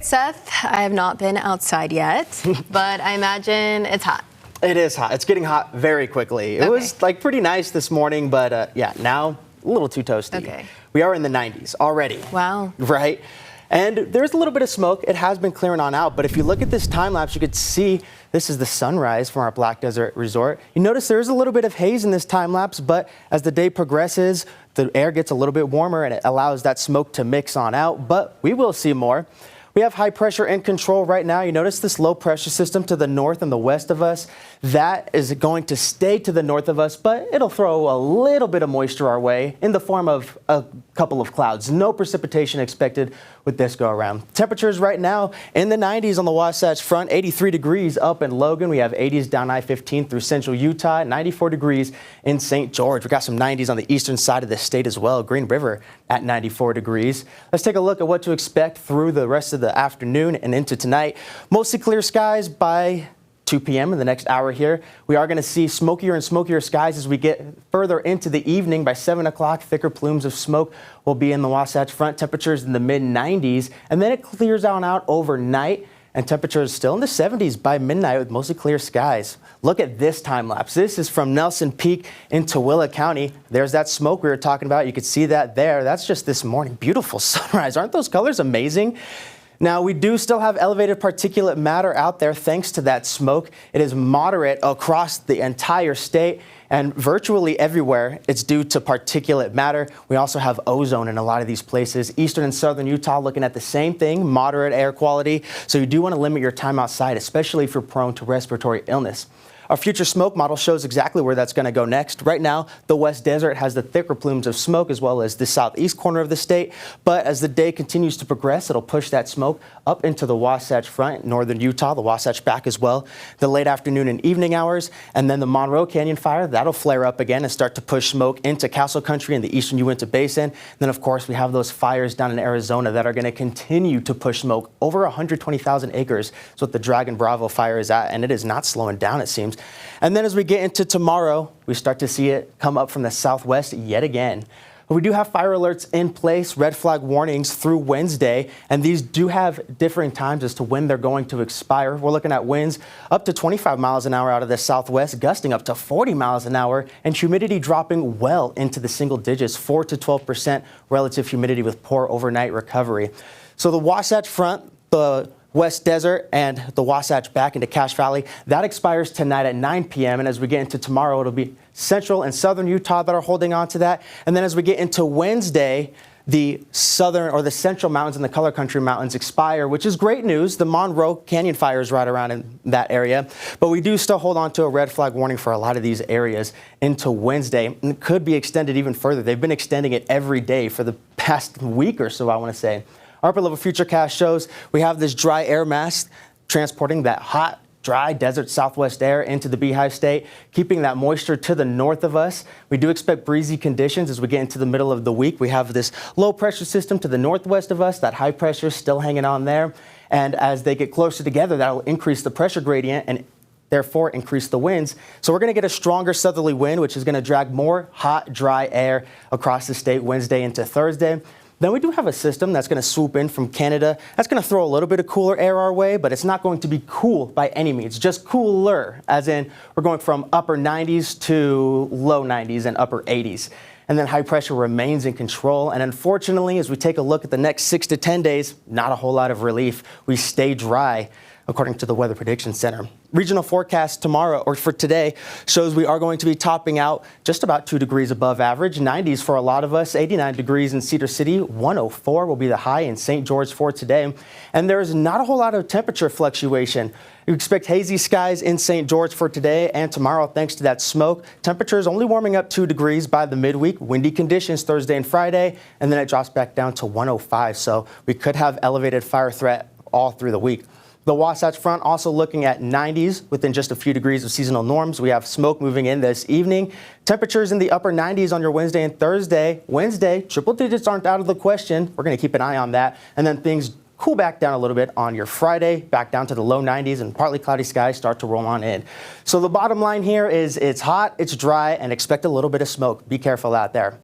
Seth, I have not been outside yet, but I imagine it's hot. It is hot. It's getting hot very quickly. It was like pretty nice this morning, but yeah, now a little too toasty. Okay. We are in the 90s already. Wow. Right? And there's a little bit of smoke. It has been clearing on out, but if you look at this time lapse, you could see this is the sunrise from our Black Desert Resort. You notice there's a little bit of haze in this time lapse, but as the day progresses, the air gets a little bit warmer and it allows that smoke to mix on out, but we will see more. We have high pressure in control right now. You notice this low pressure system to the north and the west of us. That is going to stay to the north of us, but it'll throw a little bit of moisture our way in the form of a couple of clouds. No precipitation expected with this go around. Temperatures right now in the 90s on the Wasatch Front, 83 degrees up in Logan. We have 80s down I-15 through central Utah, 94 degrees in St. George. We got some 90s on the eastern side of the state as well. Green River at 94 degrees. Let's take a look at what to expect through the rest of the afternoon and into tonight. Mostly clear skies by 2 p.m. in the next hour here. We are going to see smokier and smokier skies as we get further into the evening. By 7 o'clock, thicker plumes of smoke will be in the Wasatch Front. Temperatures in the mid-90s, and then it clears on out overnight, and temperatures still in the 70s by midnight with mostly clear skies. Look at this time lapse. This is from Nelson Peak in Tooele County. There's that smoke we were talking about. You could see that there. That's just this morning. Beautiful sunrise. Aren't those colors amazing? Now, we do still have elevated particulate matter out there thanks to that smoke. It is moderate across the entire state, and virtually everywhere it's due to particulate matter. We also have ozone in a lot of these places. Eastern and southern Utah looking at the same thing, moderate air quality. So you do want to limit your time outside, especially if you're prone to respiratory illness. Our future smoke model shows exactly where that's going to go next. Right now, the West Desert has the thicker plumes of smoke as well as the southeast corner of the state. But as the day continues to progress, it'll push that smoke up into the Wasatch Front, northern Utah, the Wasatch back as well, the late afternoon and evening hours. And then the Monroe Canyon fire, that'll flare up again and start to push smoke into Castle Country and the eastern Uinta Basin. And then, of course, we have those fires down in Arizona that are going to continue to push smoke over 120,000 acres. That's what the Dragon Bravo fire is at, and it is not slowing down, it seems. And then as we get into tomorrow, we start to see it come up from the southwest yet again. But we do have fire alerts in place, red flag warnings through Wednesday, and these do have differing times as to when they're going to expire. We're looking at winds up to 25 miles an hour out of the southwest, gusting up to 40 miles an hour, and humidity dropping well into the single digits, 4 to 12% relative humidity with poor overnight recovery. So the Wasatch Front, the West Desert, and the Wasatch back into Cache Valley, that expires tonight at 9 p.m. And as we get into tomorrow, it'll be central and southern Utah that are holding on to that. And then as we get into Wednesday, the southern or the central mountains and the Color Country mountains expire, which is great news. The Monroe Canyon fire is right around in that area. But we do still hold on to a red flag warning for a lot of these areas into Wednesday. And it could be extended even further. They've been extending it every day for the past week or so, I want to say. Our upper level futurecast shows we have this dry air mass transporting that hot, dry desert southwest air into the Beehive State, keeping that moisture to the north of us. We do expect breezy conditions as we get into the middle of the week. We have this low pressure system to the northwest of us, that high pressure is still hanging on there. And as they get closer together, that'll increase the pressure gradient and therefore increase the winds. So we're going to get a stronger southerly wind, which is going to drag more hot, dry air across the state Wednesday into Thursday. Then we do have a system that's going to swoop in from Canada. That's going to throw a little bit of cooler air our way, but it's not going to be cool by any means, just cooler, as in we're going from upper 90s to low 90s and upper 80s. And then high pressure remains in control. And unfortunately, as we take a look at the next 6 to 10 days, not a whole lot of relief. We stay dry, according to the Weather Prediction Center. Regional forecast tomorrow, or for today, shows we are going to be topping out just about 2 degrees above average. 90s for a lot of us, 89 degrees in Cedar City, 104 will be the high in St. George for today. And there is not a whole lot of temperature fluctuation. You expect hazy skies in St. George for today and tomorrow thanks to that smoke. Temperatures only warming up 2 degrees by the midweek. Windy conditions Thursday and Friday, and then it drops back down to 105. So we could have elevated fire threat all through the week. The Wasatch Front also looking at 90s within just a few degrees of seasonal norms. We have smoke moving in this evening. Temperatures in the upper 90s on your Wednesday and Thursday. Wednesday, triple digits aren't out of the question. We're going to keep an eye on that. And then things cool back down a little bit on your Friday, back down to the low 90s, and partly cloudy skies start to roll on in. So the bottom line here is it's hot, it's dry, and expect a little bit of smoke. Be careful out there.